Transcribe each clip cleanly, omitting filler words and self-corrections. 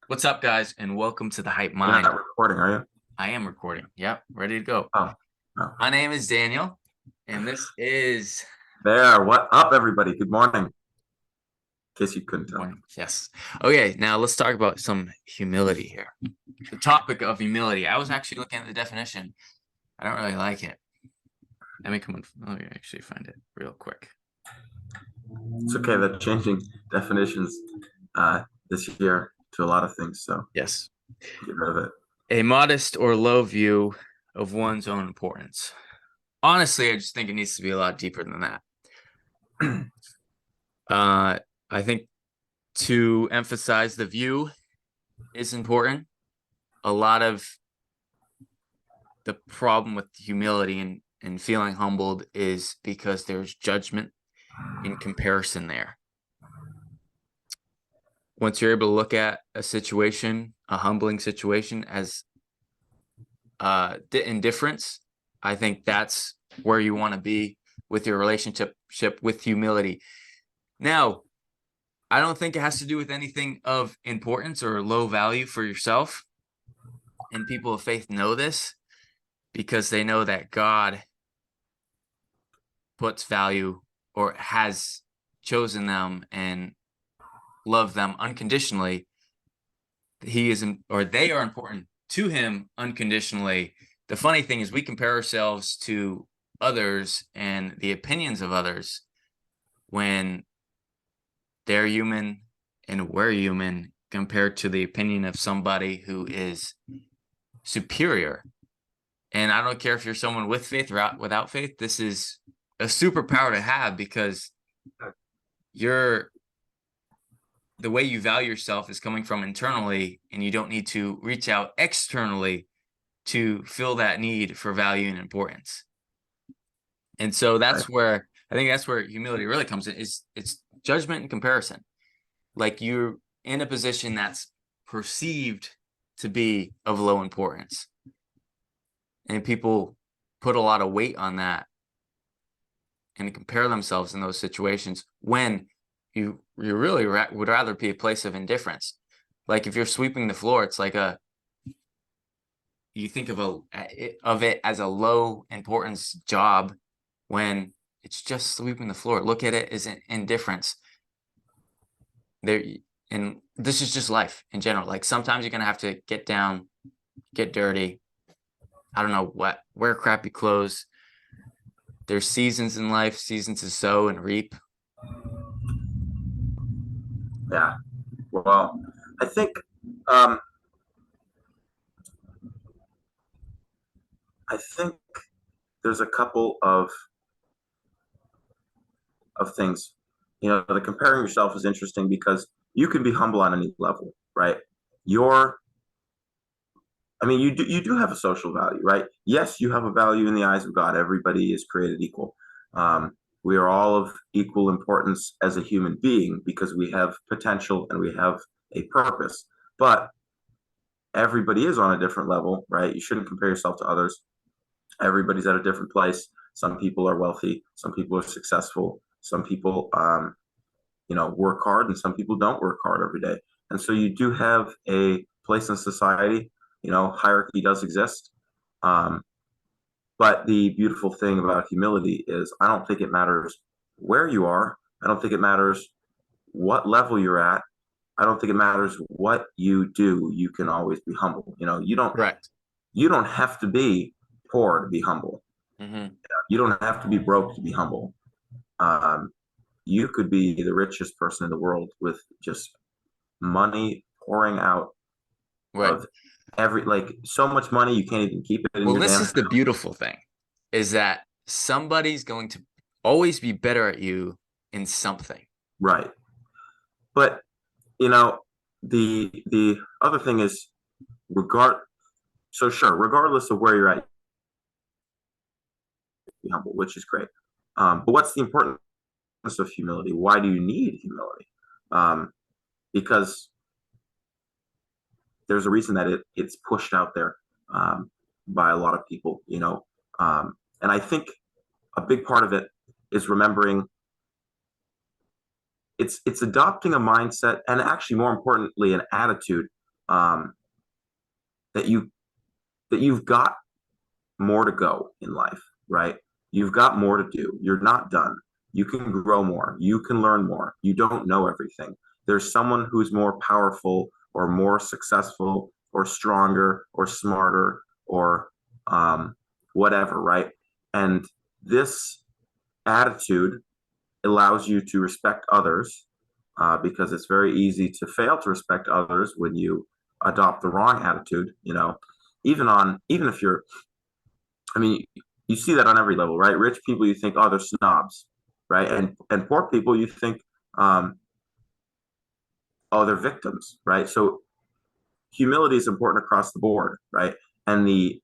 What's up, guys, and welcome to the Hype You're Mind. not recording, are you? I am recording. Yep, ready to go. Oh, no. My name is Daniel, and this is There. What up, everybody? Good morning. In case you couldn't tell. morning. Yes. Okay, now let's talk about some humility here. The topic of humility. I was actually looking at the definition. I don't really like it. Let me actually find it real quick. It's okay. They're changing definitions this year to a lot of things, so Yes. get rid of it. A modest or low view of one's own importance. Honestly, I just think it needs to be a lot deeper than that. I think to emphasize the view is important. A lot of the problem with humility and feeling humbled is because there's judgment in comparison there. Once you're able to look at a situation, a humbling situation, as indifference, I think that's where you want to be with your relationship with humility. Now, I don't think it has to do with anything of importance or low value for yourself. And people of faith know this because they know that God puts value or has chosen them and loved them unconditionally. He is, or they are important to him unconditionally. The funny thing is we compare ourselves to others and the opinions of others when they're human and we're human compared to the opinion of somebody who is superior. And I don't care if you're someone with faith or without faith, this is a superpower to have because the way you value yourself is coming from internally, and you don't need to reach out externally to fill that need for value and importance. And so that's where I think that's where humility really comes in. It's judgment and comparison. Like you're in a position that's perceived to be of low importance. And people put a lot of weight on that and compare themselves in those situations when you really would rather be a place of indifference. Like if you're sweeping the floor, it's like you think of it as a low importance job when it's just sweeping the floor. Look at it as an indifference. And this is just life in general. Like sometimes you're gonna have to get down, get dirty. I don't know what, wear crappy clothes. There's seasons in life, seasons to sow and reap. Yeah. Well, I think um, I think there's a couple of things. You know, the comparing yourself is interesting because you can be humble on any level, right? You're I mean, you do have a social value, right? Yes, you have a value in the eyes of God. Everybody is created equal. We are all of equal importance as a human being because we have potential and we have a purpose. But everybody is on a different level, right? You shouldn't compare yourself to others. Everybody's at a different place. Some people are wealthy. Some people are successful. Some people, work hard, and some people don't work hard every day. And so you do have a place in society. You know, hierarchy does exist. Um, but the beautiful thing about humility is I don't think it matters where you are. I don't think it matters what level you're at. I don't think it matters what you do. You can always be humble. You know, Correct. you don't have to be poor to be humble. Mm-hmm. You don't have to be broke to be humble. Um, you could be the richest person in the world with just money pouring out Right. of like so much money you can't even keep it in Well, your this damn is the account. beautiful thing is that somebody's going to always be better at you in something. Right. But you know, the other thing is regard so sure, regardless of where you're at, be humble, which is great. But what's the importance of humility? Why do you need humility? Because there's a reason that it's pushed out there by a lot of people, you know. And I think a big part of it is remembering it's adopting a mindset, and actually more importantly an attitude, um, that you've got more to go in life, right? You've got more to do. You're not done. You can grow more. You can learn more. You don't know everything. There's someone who's more powerful or more successful or stronger or smarter or whatever, right? And this attitude allows you to respect others, because it's very easy to fail to respect others when you adopt the wrong attitude. Even if you're, I mean, you see that on every level, right? Rich people, you think, oh, they're snobs, right? And poor people, you think, um, oh, they're victims, right? So humility is important across the board, right? And the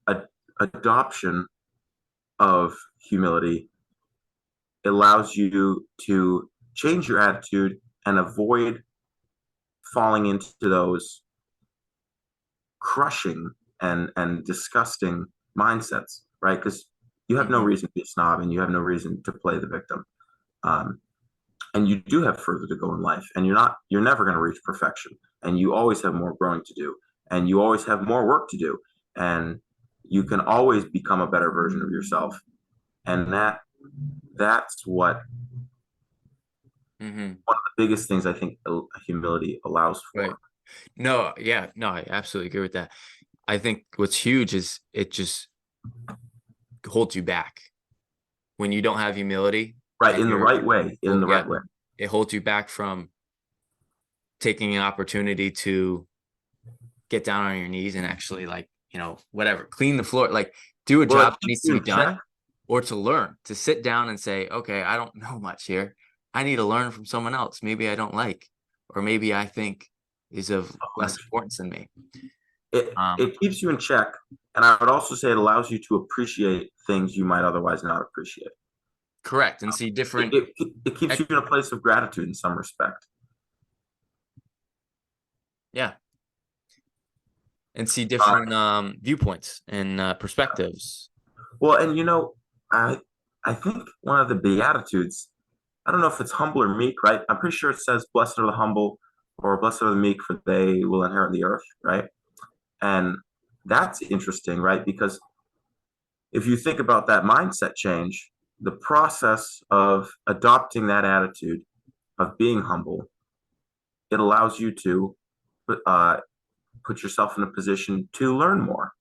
ad- adoption of humility allows you to change your attitude and avoid falling into those crushing and disgusting mindsets, right? Because you have no Hmm. reason to be a snob and you have no reason to play the victim. Um, and you do have further to go in life, and you're never going to reach perfection, and you always have more growing to do, and you always have more work to do, and you can always become a better version of yourself. And that's what Hmm. one of the biggest things I think humility allows Right. for. No, yeah, no, I absolutely agree with that. I think what's huge is it just holds you back when you don't have humility Right, and in the you're, right way, in well, the yeah, right way. it holds you back from taking an opportunity to get down on your knees and actually, like, whatever, clean the floor, like do a Well, job it that keeps needs to you be in check. done, or to learn, to sit down and say, okay, I don't know much here. I need to learn from someone else. Maybe I don't like, or maybe I think is of less importance than me. It keeps you in check, and I would also say it allows you to appreciate things you might otherwise not appreciate. Correct. And see It, different, it keeps you in a place of gratitude in some respect. yeah, and see Uh, different viewpoints and perspectives. well, and I I think one of the beatitudes, I don't know if it's humble or meek, right? I'm pretty sure it says, "Blessed are the humble," or "Blessed are the meek, for they will inherit the earth," right? And that's interesting, right? Because if you think about that mindset change, the process of adopting that attitude of being humble, it allows you to uh, put yourself in a position to learn more.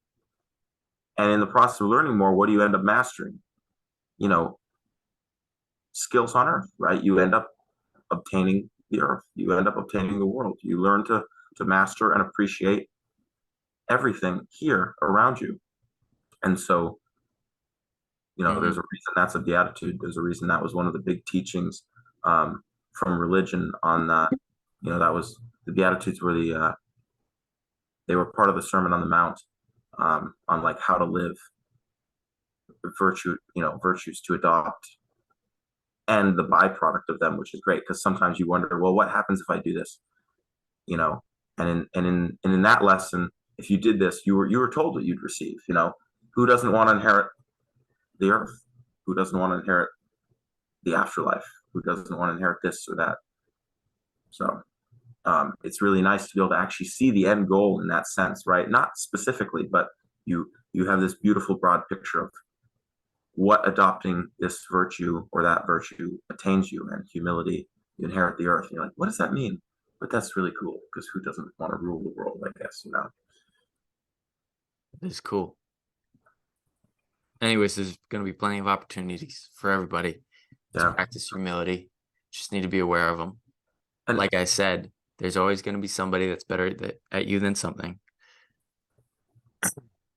And in the process of learning more, what do you end up mastering? You know, skills on earth, right? You end up obtaining the earth. You end up obtaining the world. You learn to master and appreciate everything here around you. And so, there's Hmm. a reason that's a beatitude. There's a reason that was one of the big teachings, from religion on that. That was the beatitudes were they were part of the Sermon on the Mount, on like how to live, virtues to adopt, and the byproduct of them, which is great because sometimes you wonder, well, what happens if I do this? You know, and in that lesson, if you did this, you were told what you'd receive. Who doesn't want to inherit the earth? Who doesn't want to inherit the afterlife? Who doesn't want to inherit this or that? So it's really nice to be able to actually see the end goal in that sense, right? Not specifically, but you have this beautiful broad picture of what adopting this virtue or that virtue attains you, and humility, you inherit the earth. And you're like, what does that mean? But that's really cool because who doesn't want to rule the world, I guess. It's cool. Anyways, there's going to be plenty of opportunities for everybody to Yeah. practice humility. Just need to be aware of them. And Like I said, there's always going to be somebody that's better at you than something.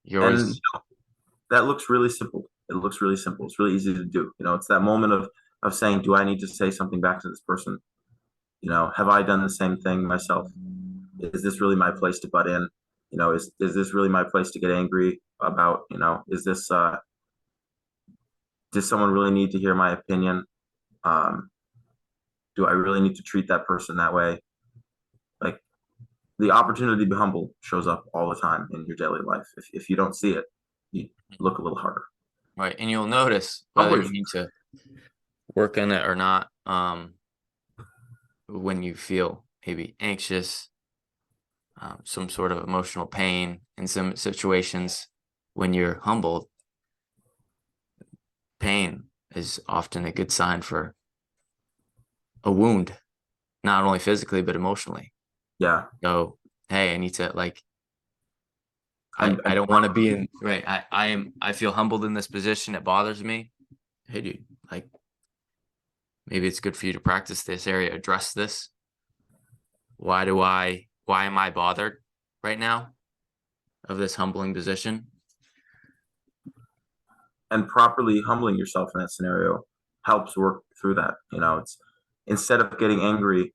You're and always, that looks really simple. It looks really simple. It's really easy to do. It's that moment of saying, do I need to say something back to this person? Have I done the same thing myself? Is this really my place to butt in? Is this really my place to get angry about? Is this does someone really need to hear my opinion? Um, do I really need to treat that person that way? Like, the opportunity to be humble shows up all the time in your daily life. If you don't see it, you look a little harder. Right. And you'll notice whether Humble you yourself. need to work on it or not. When you feel maybe anxious, some sort of emotional pain in some situations, when you're humbled, pain is often a good sign for a wound, not only physically, but emotionally. Yeah. So, hey, I need to like, I And don't want to be in, right. I feel humbled in this position. It bothers me. Hey, dude, like maybe it's good for you to practice this area, address this. Why am I bothered right now of this humbling position? and properly humbling yourself in that scenario helps work through that. It's instead of getting angry,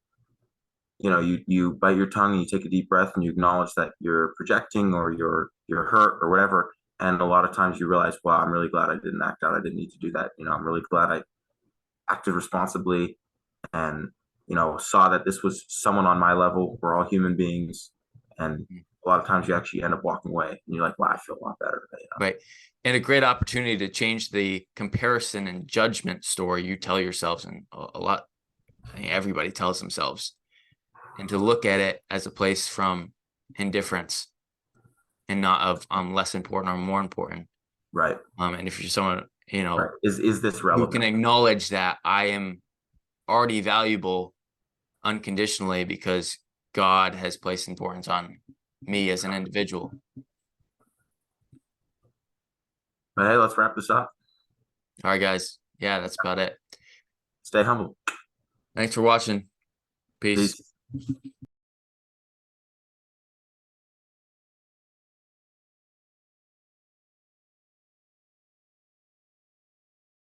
you bite your tongue and you take a deep breath and you acknowledge that you're projecting or you're hurt or whatever. And a lot of times you realize, wow, I'm really glad I didn't act out. I didn't need to do that. I'm really glad I acted responsibly and saw that this was someone on my level. We're all human beings, and a lot of times you actually end up walking away and you're like, wow, I feel a lot better today. Right. And a great opportunity to change the comparison and judgment story you tell yourselves, and a lot, I think everybody tells themselves, and to look at it as a place from indifference and not of less important or more important. Right. And if you're someone, Right. Is this who can relevant? acknowledge that I am already valuable unconditionally because God has placed importance on me as an individual. But hey, let's wrap this up. All right, guys. Yeah, that's about it. Stay humble. Thanks for watching. Peace. Peace.